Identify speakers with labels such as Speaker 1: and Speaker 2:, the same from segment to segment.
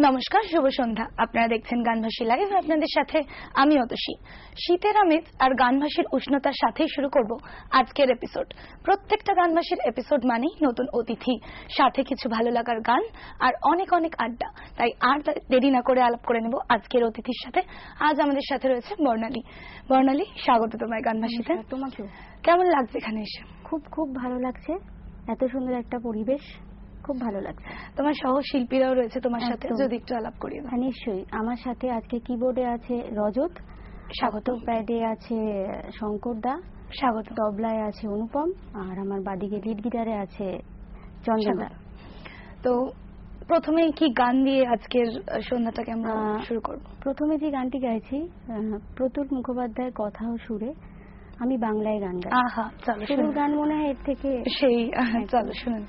Speaker 1: নমস্কার, শুভ সন্ধ্যা। আপনারা দেখছেন গানভাসী লাইভ। আপনাদের সাথে আমি অতসী। শীতের আমেজ আর গানভাসীর উষ্ণতার সাথেই শুরু করব আজকের এপিসোড। প্রত্যেকটা গানভাসীর এপিসোড মানেই নতুন অতিথি, সাথে কিছু ভালো লাগার গান আর অনেক অনেক আড্ডা। তাই আর দেরি না করে আলাপ করে নেব আজকের অতিথির সাথে। আজ আমাদের সাথে রয়েছে বর্ণালী। বর্ণালী, স্বাগত তোমায় গানভাসীতে।
Speaker 2: তোমাকেও।
Speaker 1: কেমন লাগছে এখানে এসে?
Speaker 2: খুব খুব ভালো লাগছে, এত সুন্দর একটা পরিবেশ, খুব ভালো লাগছে।
Speaker 1: তোমার সহ শিল্পীরাও রয়েছে তোমার সাথে, যদি একটু আলাপ করিয়ে দাও।
Speaker 2: নিশ্চয়ই। আমার সাথে আজকে কিবোর্ডে আছে রজত,
Speaker 1: স্বাগত।
Speaker 2: প্যাডে আছে শঙ্কর দা,
Speaker 1: স্বাগত।
Speaker 2: তবলায় আছে অনুপম, আর আমার বাদিকে লিড গিটারে আছে চন্দন দা।
Speaker 1: তো প্রথমে কি গান দিয়ে আজকের সন্ধ্যাটাকে আমরা শুরু করব?
Speaker 2: প্রথমে যে গানটি গাইছি প্রতুল মুখোপাধ্যায়ের কথা ও সুরে, আমি বাংলায় গান গাই।
Speaker 1: আহা, চলো
Speaker 2: শুরুর গান মনে হয় এর থেকে
Speaker 1: সেই। চলো শুনুন।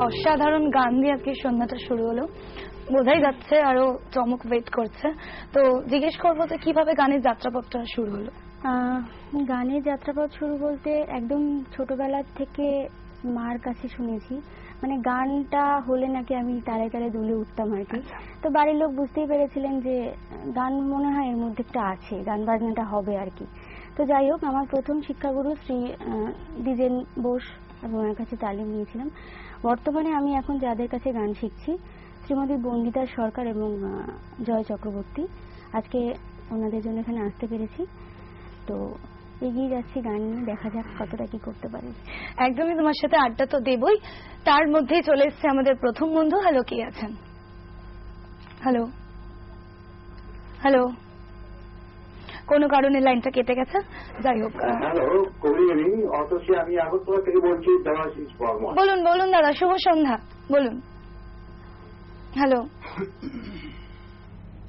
Speaker 1: অসাধারণ গান দিয়ে আজকে সন্ধ্যাটা শুরু হলো, বোঝাই যাচ্ছে আরো চমক ওয়েট করছে। তো জিজ্ঞেস করবো যে কিভাবে গানের যাত্রাপথটা শুরু হলো?
Speaker 2: গানের যাত্রাপথ শুরু বলতে একদম ছোটবেলার থেকে মার কাছে শুনেছি, মানে গানটা হলে নাকি আমি তালে তালে দুলে উঠতাম আর কি। তো বাড়ির লোক বুঝতেই পেরেছিলেন যে গান মনে হয় এর মধ্যে একটা আছে, গান বাজনাটা হবে আর কি। তো যাই হোক, আমার প্রথম শিক্ষাগুরু শ্রী দ্বিজেন বোস, এবং ওনার কাছে তালিম নিয়েছিলাম। বর্তমানে আমি এখন যাদের কাছে গান শিখছি, শ্রীমতী বন্দিতা সরকার এবং জয় চক্রবর্তী, আজকে ওনাদের জন্য এখানে আসতে পেরেছি। তো এগিয়ে যাচ্ছি গান নিয়ে, দেখা যাক কতটা কি করতে পারি।
Speaker 1: একদমই, তোমার সাথে আড্ডা তো দেবই, তার মধ্যেই চলে এসছে আমাদের প্রথম বন্ধু। হ্যালো, কে আছেন? হ্যালো হ্যালো, কোনো কারণে লাইনটা কেটে গেছে, যাই হোক।
Speaker 3: Hello, good evening. অতসী, আমি আগরতলা থেকে বলছি, দেবাশিস বর্মা।
Speaker 1: বলুন বলুন দাদা, শুভ সন্ধ্যা, বলুন। হ্যালো,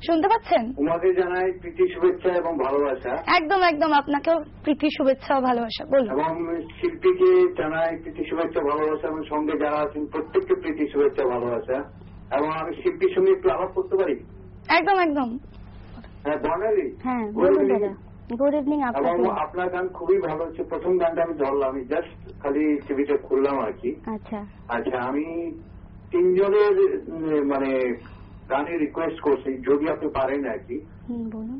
Speaker 1: শুনতে পাচ্ছেন?
Speaker 3: তোমাকে জানাই প্রীতি শুভেচ্ছা এবং ভালোবাসা।
Speaker 1: একদম একদম, আপনাকেও প্রীতি শুভেচ্ছা ও ভালোবাসা, বলুন।
Speaker 3: এবং শিল্পীকে জানাই প্রীতি শুভেচ্ছা ভালোবাসা, এবং সঙ্গে যারা আছেন প্রত্যেককে প্রীতি শুভেচ্ছা ভালোবাসা। এবং আমি শিল্পীর সঙ্গে একটু আলাপ করতে পারি?
Speaker 1: একদম একদম।
Speaker 3: হ্যাঁ, বর্ণালী।
Speaker 2: হ্যাঁ, বলুন দাদা। Good evening.
Speaker 3: এবং আপনার গান খুবই ভালো হচ্ছে। প্রথম গানটা আমি ধরলাম, আমি জাস্ট খালি টিভিটা খুললাম আর কি।
Speaker 2: আচ্ছা
Speaker 3: আচ্ছা, আমি তিনজনের মানে গানের রিকোয়েস্ট করছি, যদি আপনি পারেন আর কি।
Speaker 2: বলুন।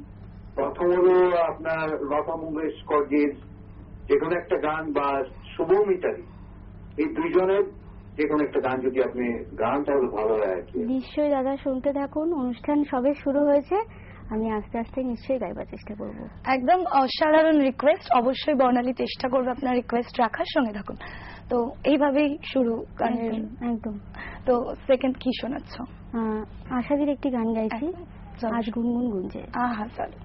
Speaker 3: প্রথম হলো আপনার লতা মঙ্গেশকরজির যে কোনো একটা গান, বা শুভ মিতালি, এই দুইজনের যে কোনো একটা গান যদি আপনি গান, তাহলে ভালো হয় আর কি।
Speaker 2: নিশ্চয়ই দাদা, শুনতে থাকুন। অনুষ্ঠান সবে শুরু হয়েছে, আমি আস্তে আস্তে নিশ্চয়ই গাইবার চেষ্টা করব।
Speaker 1: একদম অসাধারণ রিকোয়েস্ট, অবশ্যই বর্ণালী চেষ্টা করবে আপনার রিকোয়েস্ট রাখার, সঙ্গে থাকুন। তো এইভাবেই শুরু গানের।
Speaker 2: একদম।
Speaker 1: তো সেকেন্ড কি শোনাচ্ছ?
Speaker 2: আশাদির একটি গান গাইছি, আজ গুনগুন গুঞ্জে।
Speaker 1: আহা, চলো।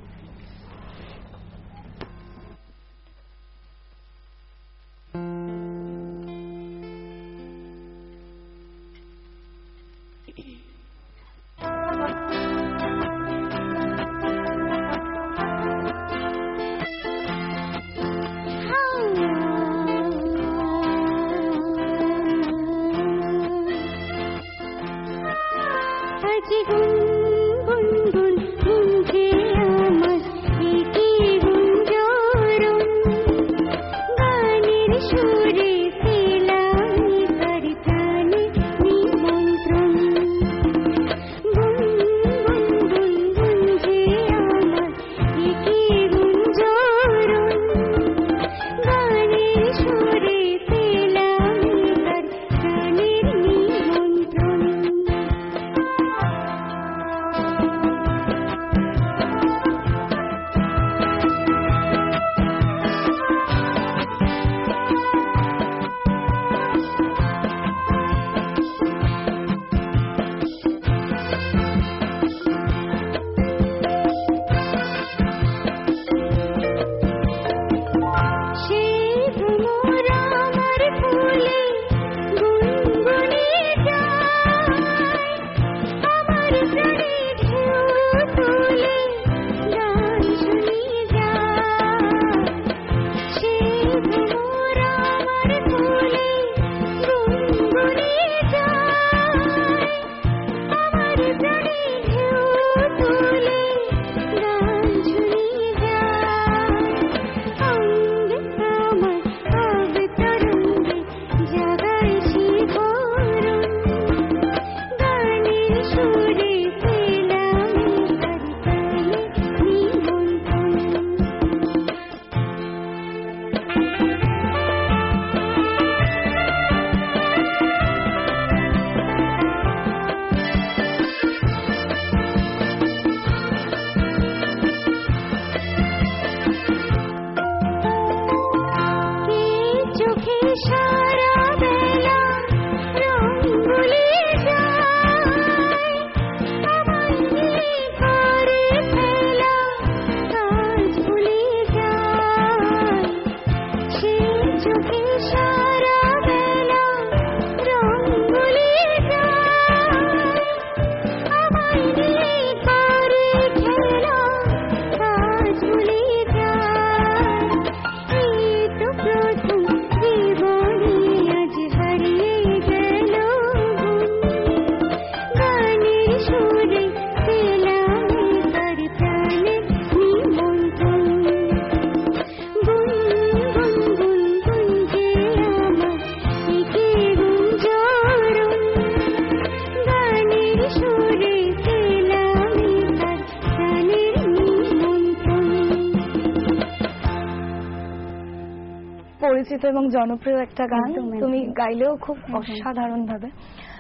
Speaker 1: আলোচিত এবং জনপ্রিয় একটা গান,
Speaker 2: একদম, একদম।
Speaker 1: তুমি গাইলেও খুব
Speaker 2: একদম।
Speaker 1: অসাধারণ ভাবে।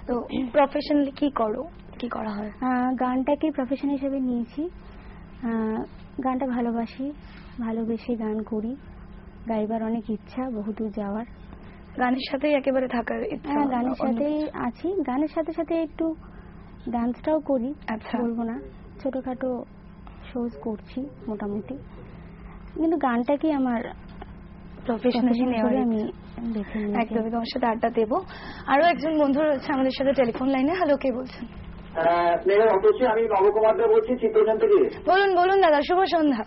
Speaker 1: তো প্রফেশনালি কি করো, কি করা হয়?
Speaker 2: গানটাকে প্রফেশন হিসেবে নিয়েছি। গানটা ভালোবাসি, ভালোবেসে গান করি। গাইবার অনেক ইচ্ছা, বহুদূর যাওয়ার।
Speaker 1: গানের সাথেই একেবারে থাকার ইচ্ছা?
Speaker 2: গানের সাথেই আছি, গানের সাথে সাথে একটু ডান্সটাও করি।
Speaker 1: আচ্ছা।
Speaker 2: বলবো না, ছোটখাটো শোজ করছি মোটামুটি, কিন্তু গানটাকে আমার
Speaker 1: প্রফেশনালি নেওয়ার
Speaker 2: আমি
Speaker 1: ইচ্ছা।
Speaker 2: বেছে নিয়েছি।
Speaker 1: একদমই, তোমার সাথে আড্ডা দেবো। আরো একজন বন্ধু রয়েছে আমাদের সাথে টেলিফোন লাইনে। হ্যালো, কে বলছেন?
Speaker 3: অতসী, আমি নবকুমার দা বলছি চিত্রগ্রাম থেকে।
Speaker 1: বলুন বলুন দাদা, শুভ সন্ধ্যা।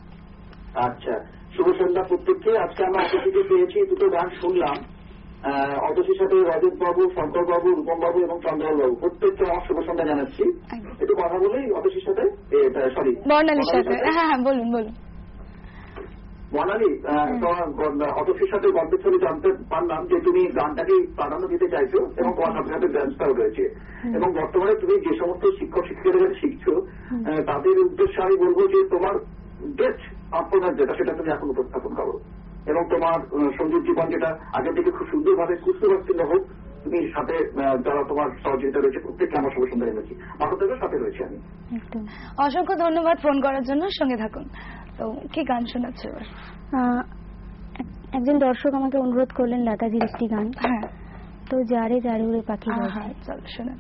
Speaker 3: আচ্ছা, শুভ সন্ধ্যা প্রত্যেককে। আজকে আমরা অতসীকে পেয়েছি, দুটো গান শুনলাম। অতসীর সাথে রজত বাবু, শঙ্কর বাবু, রূপম বাবু এবং চন্দ্রলাল বাবু প্রত্যেককে আমার শুভ সন্ধ্যা জানাচ্ছি। একটু কথা বলেই অতসীর সাথে, সরি
Speaker 1: বর্ণালীর সাথে। হ্যাঁ হ্যাঁ, বলুন বলুন।
Speaker 3: বর্ণালী, তোমার অতসীর সাথে গল্পের ছবি জানতে পারলাম যে তুমি গানটাকেই প্রাধান্য দিতে চাইছো এবং তোমার সাথে সাথে ডান্সটাও রয়েছে, এবং বর্তমানে তুমি যে সমস্ত শিক্ষক শিক্ষিকাদের কাছে শিখছো তাদের উদ্দেশ্যে আমি বলবো যে তোমার বেস্ট পারফরমেন্স যেটা সেটা তুমি এখন উপস্থাপন করো, এবং তোমার সঙ্গীত জীবন যেটা আগের থেকে খুব সুন্দরভাবে কুস্তিবাচ্ছিন্ন হোক। তুমি সাথে যারা তোমার সহযোগিতা রয়েছে প্রত্যেককে আমার শুভ সন্ধ্যা এনেছি, ভারতের সাথে রয়েছে আমি।
Speaker 1: অসংখ্য ধন্যবাদ ফোন করার জন্য, সঙ্গে থাকুন। তো কি গান শোনাচ্ছে এবার?
Speaker 2: একজন দর্শক আমাকে অনুরোধ করলেন লতাজির একটি গান।
Speaker 1: হ্যাঁ,
Speaker 2: তো যারে যারে উড়ে পাখি।
Speaker 1: হ্যাঁ, চলো শোনান।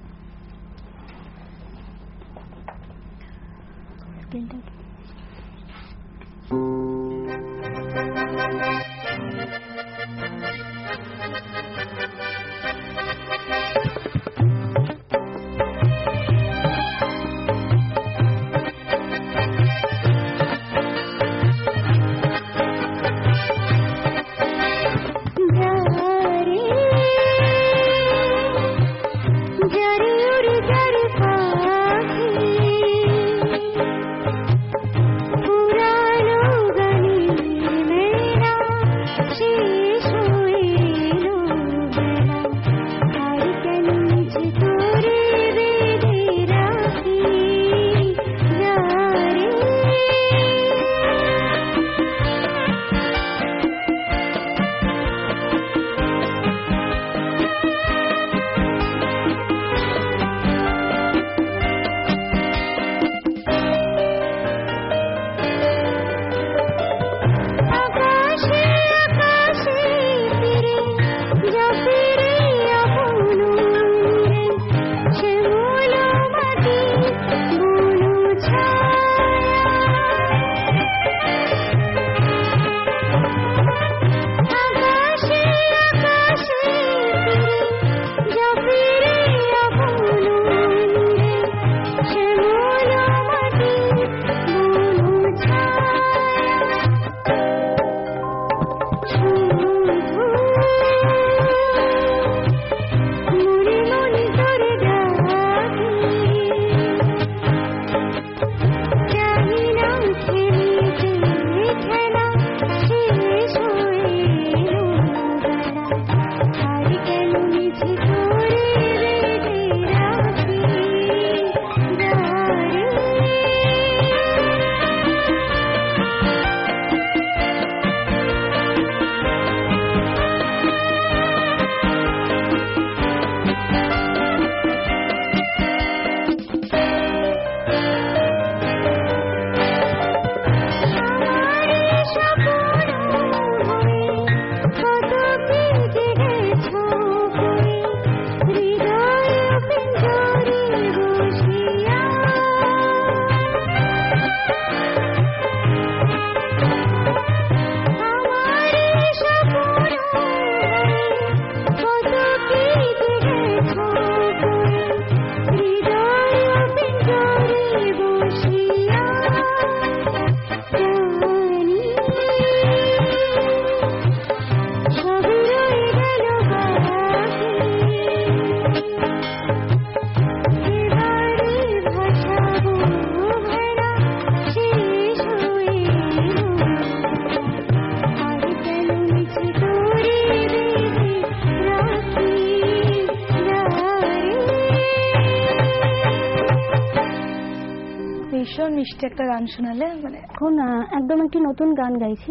Speaker 1: ভীষণ মিষ্টি একটা গান শোনালে। মানে
Speaker 2: এখন একদম একটি নতুন গান গাইছি,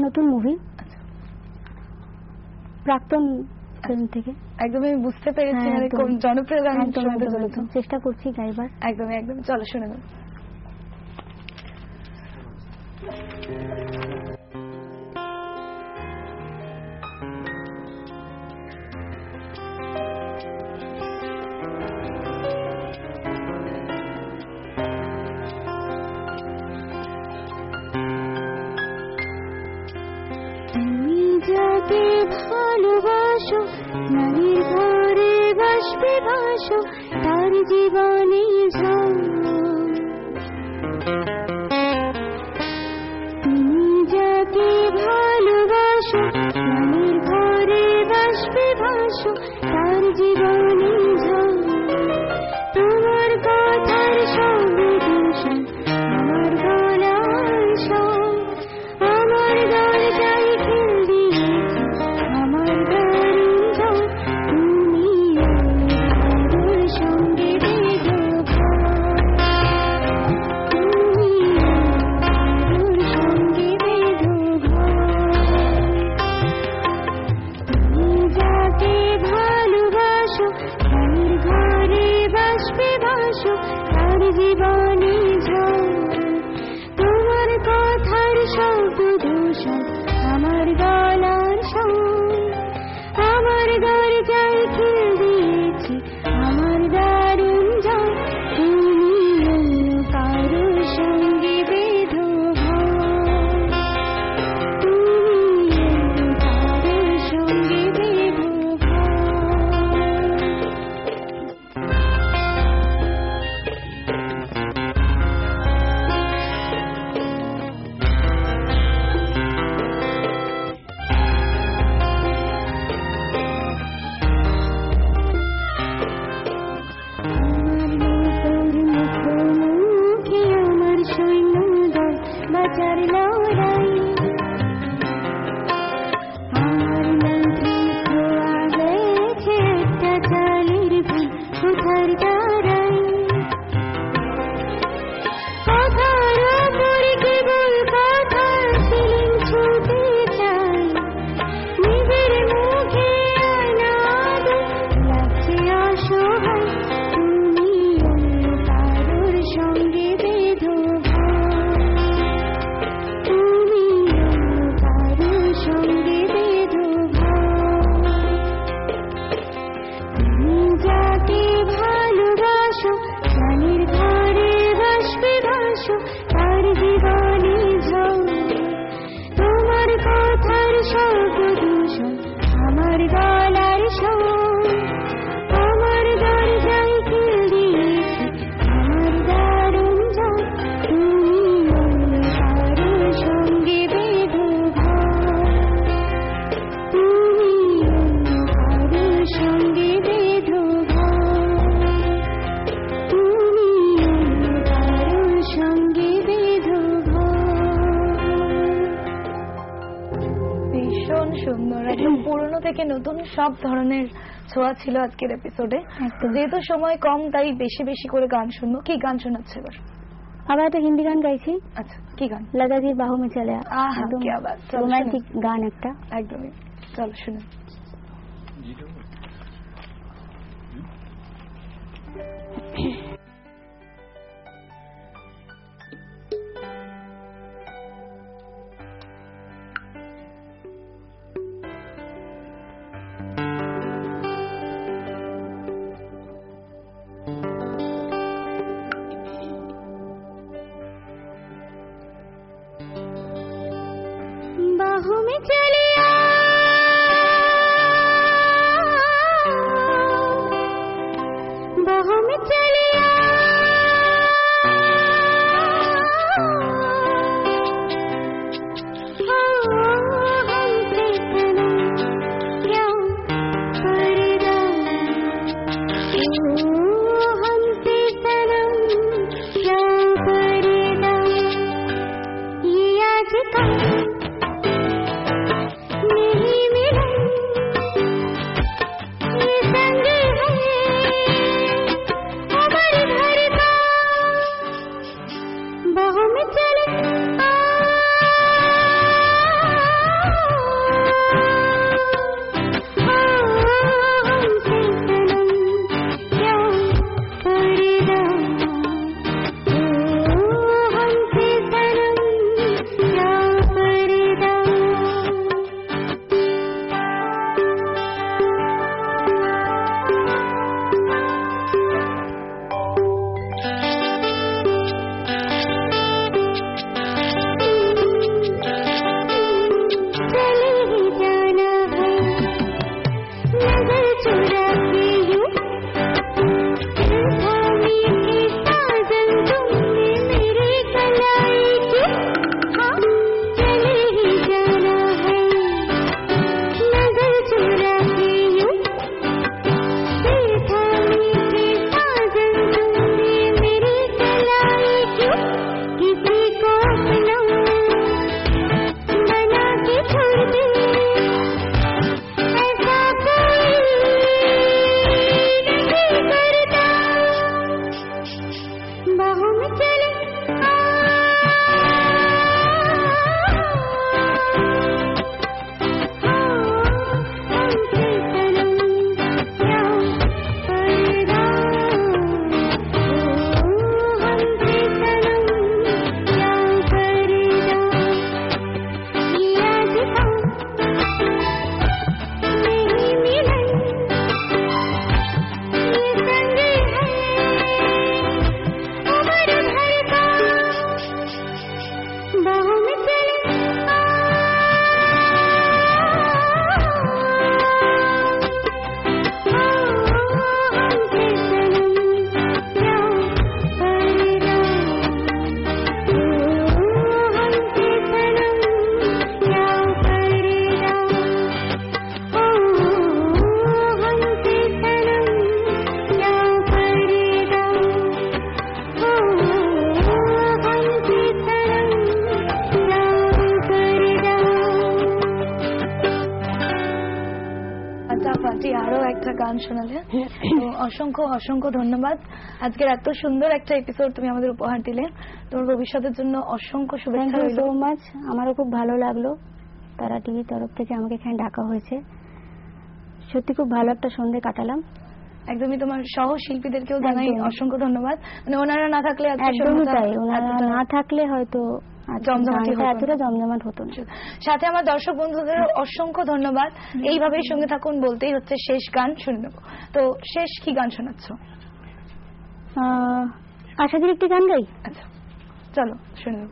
Speaker 2: নতুন মুভি। প্রাক্তন ফিল্ম থেকে।
Speaker 1: একদমই আমি বুঝতে পেরেছি,
Speaker 2: হ্যাঁ,
Speaker 1: মানে
Speaker 2: একদম।
Speaker 1: কোন জনপ্রিয় গান
Speaker 2: একদম,
Speaker 1: শোনাতে
Speaker 2: একদম,
Speaker 1: চলেছো।
Speaker 2: একদম। চেষ্টা করছি গাইবার।
Speaker 1: একদমই একদমই, চলো শুনে দাও।
Speaker 2: তুমি যাকে ভালোবাসো, নারীর ঘরে বাসবে বাসো, তার জীবনে ঝড়। তুমি যাকে ভালোবাসো, নারীর ঘরে বাসবে বাসো, তার জীবনে ঝড়। তোমার কথার সঙ্গে দূষণ, আমার গলার সব, আমার দরজায় খিল দিয়েছে, আমার দারুণ ঝড়। তুমি আমার সঙ্গে বেঁধো ঘর, তুমি আমার সঙ্গে বেঁধো ঘর। তুমি যাকে ভালোবাসো, স্বামীর ঘরে বাসবে বাসো, তার জীবনে ঝড়। তোমার কথার শব্দ দূষণ, আমার গলার সুর, আমার দরজায় খিল দিয়েছি, আমার দারুণ ঝড়। তুমি অন্য কারো সঙ্গে বেঁধো ঘর, তুমি অন্য কারো সঙ্গে বেঁধো ঘর। আমার নূপুর মুখোমুখি, আমার সৈন্যদল বাঁচার লড়াই। আমার মন্ত্রী খোয়া গেছে একটা চালের ভুল কোথার দ্বারাই। কথার ওপর কেবল কথা সিলিং ছুঁতে চাই, নিজের মুখে আনাদ লাগছে অসহায়। তুমি অন্য কারোর সঙ্গে বেঁধো ঘর, তুমি অন্য কারোর সঙ্গে বেঁধো ঘর। তুমি যাকে ভালোবাসো, স্বামীর ঘরে বাসবে বাসো, তার জীবনে ঝড়। তোমার কথার শব্দ দূষণ, আমার গলার সুর, আমার দরজায় খিল দিয়েছি, আমার দারুণ ঝড়। তুমি অন্য কারো সঙ্গে বেঁধো ঘর, তুমি অন্য কারো সঙ্গে বেঁধো ঘর, তুমি অন্য কারো সঙ্গে বেঁধো ঘর।
Speaker 1: ভীষণ সুন্দর, একদম পুরনো থেকে নতুন সব ধরনের ছোঁয়া ছিল আজকের এপিসোডে।
Speaker 2: একদম।
Speaker 1: যেহেতু সময় কম, তাই বেশি বেশি করে গান শুনবো। কি গান শোনাচ্ছে এবার?
Speaker 2: আবার একটা হিন্দি গান গাইছি,
Speaker 1: আচ্ছা, কি গান?
Speaker 2: লাদাজির বাহু মে চলে।
Speaker 1: আহা, কি আওয়াজ! চলো
Speaker 2: রোমান্টিক গান একটা।
Speaker 1: একদমই, চলো শুনে।
Speaker 2: बाहों में चले आ, बाहों में चले
Speaker 1: আরো একটা গান শোনালে, তো অসংখ্য অসংখ্য ধন্যবাদ। আজকের এত সুন্দর একটা এপিসোড তুমি আমাদের উপহার দিলে, তোমার ভবিষ্যতের জন্য অসংখ্য শুভেচ্ছা রইল।
Speaker 2: সো মাচ, আমারও খুব ভালো লাগলো তারা টিভির তরফ থেকে আমাকে এখানে ডাকা হয়েছে। সত্যি খুব ভালো একটা সন্ধ্যে কাটালাম।
Speaker 1: একদমই, তোমার সহ শিল্পীদেরকেও জানাই অসংখ্য ধন্যবাদ। মানে ওনারা না থাকলে
Speaker 2: একদমই তাই, ওনারা না থাকলে হয়তো এতটা জমজমাট হতো না।
Speaker 1: সাথে আমার দর্শক বন্ধুদেরও অসংখ্য ধন্যবাদ। এইভাবেই সঙ্গে থাকুন, বলতেই হচ্ছে শেষ গান শুনে নেব। তো শেষ কি গান শোনাচ্ছ?
Speaker 2: আশাদের একটি গান গাই।
Speaker 1: আচ্ছা চলো শুনে নেব।